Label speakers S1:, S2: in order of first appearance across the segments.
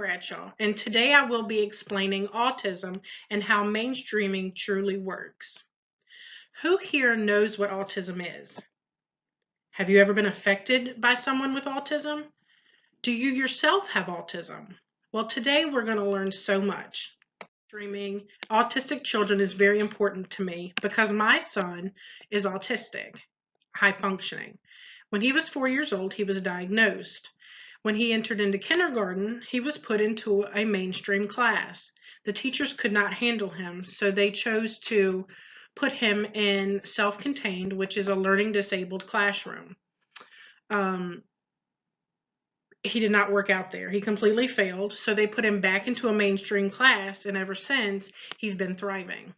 S1: Bradshaw, and today I will be explaining autism and how mainstreaming truly works. Who here knows what autism is? Have you ever been affected by someone with autism? Do you yourself have autism? Well, today we're going to learn so much. Mainstreaming autistic children is very important to me because my son is autistic, high functioning. When he was 4 years old, he was diagnosed. When he entered into kindergarten, he was put into a mainstream class. The teachers could not handle him, so they chose to put him in self-contained, which is a learning disabled classroom. He did not work out there. He completely failed, so they put him back into a mainstream class, and ever since, he's been thriving.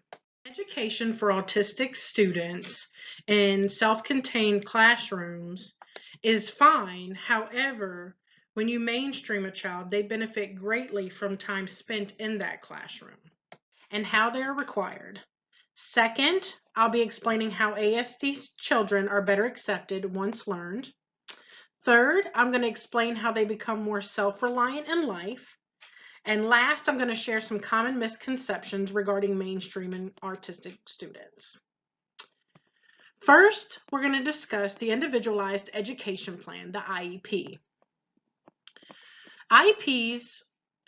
S1: Education for autistic students in self-contained classrooms is fine. However, when you mainstream a child, they benefit greatly from time spent in that classroom and how they are required. Second, I'll be explaining how ASD children are better accepted once learned. Third, I'm going to explain how they become more self-reliant in life. And last, I'm going to share some common misconceptions regarding mainstreaming autistic students. First, we're going to discuss the Individualized Education Plan, the IEP. IEPs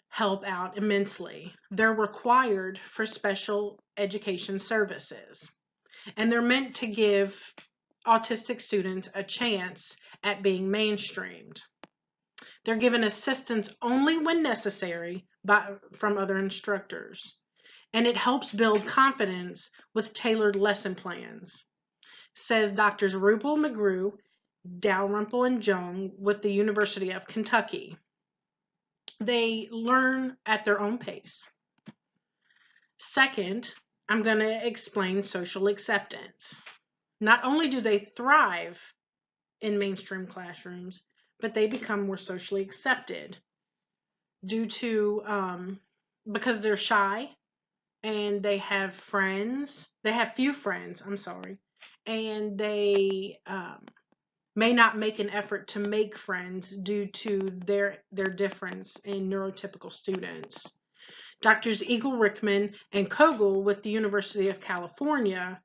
S1: help out immensely. They're required for special education services, and they're meant to give autistic students a chance at being mainstreamed. They're given assistance only when necessary from other instructors, and it helps build confidence with tailored lesson plans, says Drs. Rupel, McGrew, Dalrymple, and Jung with the University of Kentucky. They learn at their own pace. Second, I'm going to explain social acceptance. Not only do they thrive in mainstream classrooms, but they become more socially accepted due to because they're shy and they have few friends, and they may not make an effort to make friends due to their difference in neurotypical students. Drs. Eagle, Rickman, and Kogel with the University of California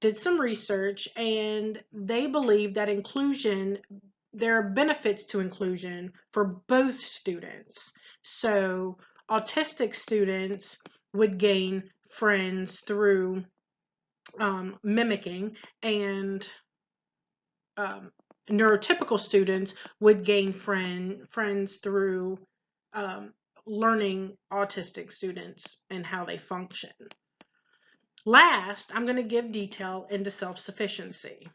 S1: did some research, and they believe that there are benefits to inclusion for both students. So autistic students would gain friends through mimicking, and neurotypical students would gain friends through learning autistic students and how they function. Last, I'm going to give detail into self-sufficiency.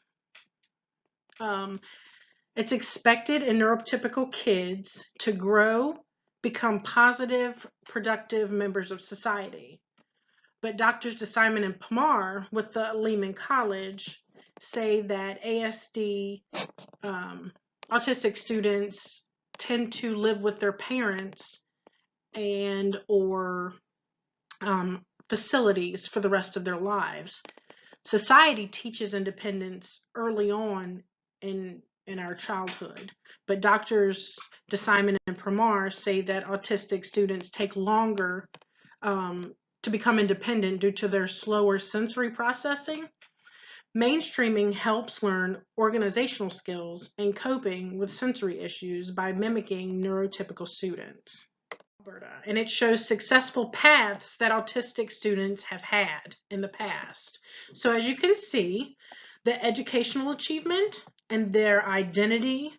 S1: It's expected in neurotypical kids to grow, become positive, productive members of society. But Drs. DeSimon and Pomar with the Lehman College say that ASD autistic students tend to live with their parents and or facilities for the rest of their lives. Society teaches independence early on in our childhood, but Drs. DeSimon and Pomar say that autistic students take longer to become independent due to their slower sensory processing. Mainstreaming helps learn organizational skills and coping with sensory issues by mimicking neurotypical students. And it shows successful paths that autistic students have had in the past. So as you can see, the educational achievement and their identity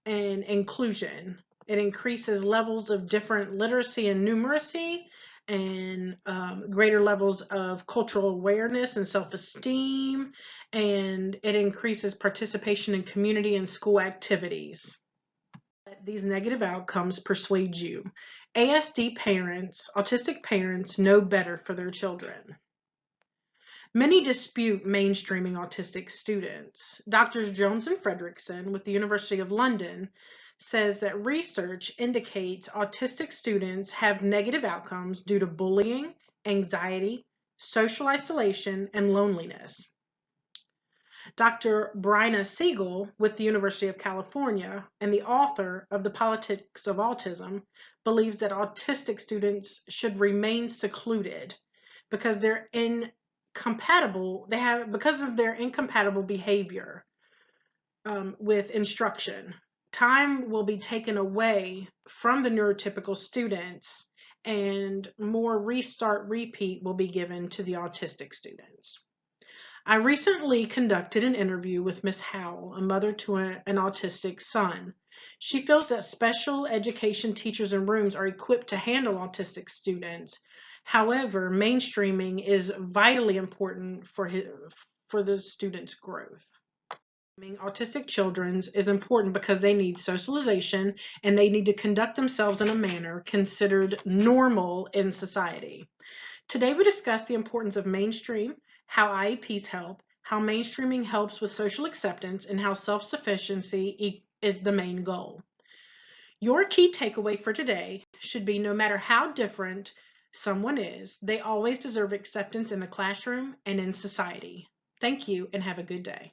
S1: and inclusion, it increases levels of different literacy and numeracy, and greater levels of cultural awareness and self-esteem, and it increases participation in community and school activities. These negative outcomes persuade you. ASD parents, autistic parents, know better for their children. Many dispute mainstreaming autistic students. Drs. Jones and Fredrickson with the University of London says that research indicates autistic students have negative outcomes due to bullying, anxiety, social isolation, and loneliness. Dr. Bryna Siegel with the University of California and the author of The Politics of Autism believes that autistic students should remain secluded because they're incompatible. Because of their incompatible behavior with instruction. Time will be taken away from the neurotypical students and more restart repeat will be given to the autistic students. I recently conducted an interview with Miss Howell, a mother to an autistic son. She feels that special education teachers and rooms are equipped to handle autistic students. However, mainstreaming is vitally important for the student's growth. Autistic children is important because they need socialization and they need to conduct themselves in a manner considered normal in society. Today we discuss the importance of mainstream, how IEPs help, how mainstreaming helps with social acceptance, and how self-sufficiency is the main goal. Your key takeaway for today should be no matter how different someone is, they always deserve acceptance in the classroom and in society. Thank you and have a good day.